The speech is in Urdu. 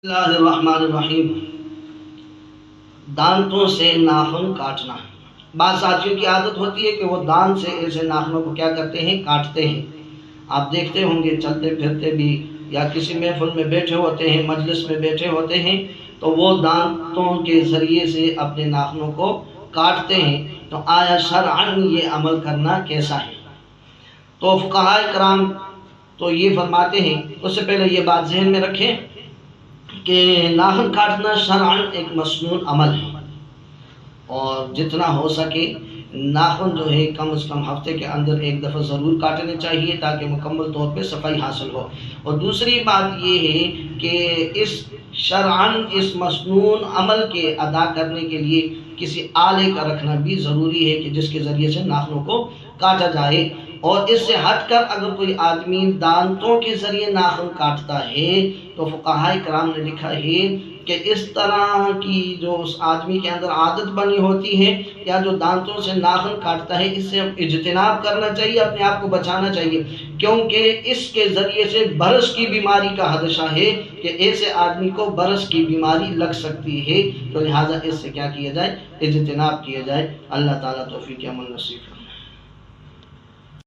اللہ الرحمن الرحیم۔ دانتوں سے ناخن کاٹنا۔ بعض ساتھیوں کی عادت ہوتی ہے کہ وہ دانت سے ایسے ناخنوں کو کیا کرتے ہیں، کاٹتے ہیں۔ آپ دیکھتے ہوں گے چلتے پھرتے بھی یا کسی محفل میں بیٹھے ہوتے ہیں، مجلس میں بیٹھے ہوتے ہیں تو وہ دانتوں کے ذریعے سے اپنے ناخنوں کو کاٹتے ہیں۔ تو آیا شرعاً یہ عمل کرنا کیسا ہے؟ تو فقہاء کرام تو یہ فرماتے ہیں، اس سے پہلے یہ بات ذہن میں رکھیں کہ ناخن کاٹنا شرعاً ایک مسنون عمل ہے، اور جتنا ہو سکے ناخن جو ہے کم از کم ہفتے کے اندر ایک دفعہ ضرور کاٹنے چاہیے تاکہ مکمل طور پہ صفائی حاصل ہو۔ اور دوسری بات یہ ہے کہ اس شرعاً اس مسنون عمل کے ادا کرنے کے لیے کسی آلے کا رکھنا بھی ضروری ہے کہ جس کے ذریعے سے ناخنوں کو کاٹا جائے۔ اور اس سے ہٹ کر اگر کوئی آدمی دانتوں کے ذریعے ناخن کاٹتا ہے تو فقہاء کرام نے لکھا ہے کہ اس طرح کی جو اس آدمی کے اندر عادت بنی ہوتی ہے یا جو دانتوں سے ناخن کاٹتا ہے، اس سے اجتناب کرنا چاہیے، اپنے آپ کو بچانا چاہیے، کیونکہ اس کے ذریعے سے برس کی بیماری کا خدشہ ہے کہ ایسے آدمی کو برس کی بیماری لگ سکتی ہے۔ تو لہٰذا اس سے کیا کیا جائے، اجتناب کیا جائے۔ اللہ تعالیٰ توفیق عمل نصیب فرمائے۔